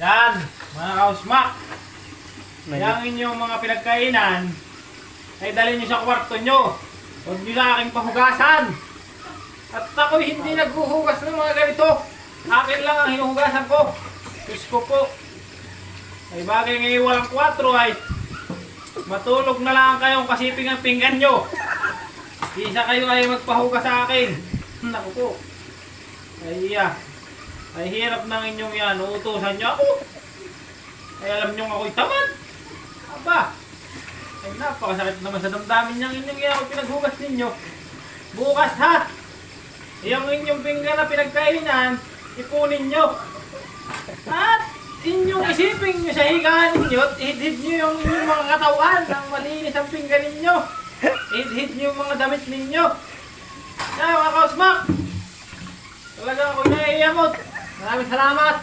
Yan, mga kausmak. Yang inyong mga pinagkainan ay dalhin nyo sa kwarto nyo. Huwag nyo sa aking pahugasan. At ako'y hindi naghuhugas ng mga ganito. Akin lang ang hinuhugasan ko. Diyos ko po. Ay bagay ngayon walang 4 ay matulog na lang kayong kasiping ang pinggan nyo. Isa kayo ay magpahugas sa akin. Naku po. Ay iya. Ay hirap ng inyong yan. Uutusan nyo ako. Ay alam nyo ako'y tamad. Aba. Ay napakasakit naman sa damdamin niyang inyong yan ako pinaghugas ninyo. Bukas ha. Yung inyong pinggan na pinagkainan, ipunin nyo. At inyong isipin nyo sa higaan ninyo at ihid nyo yung inyong mga katawan ng malinis ang pinggan ninyo. Ihid nyo yung mga damit ninyo. Kaya mga kausmak, talaga ako'y naiiyamot. Maraming salamat.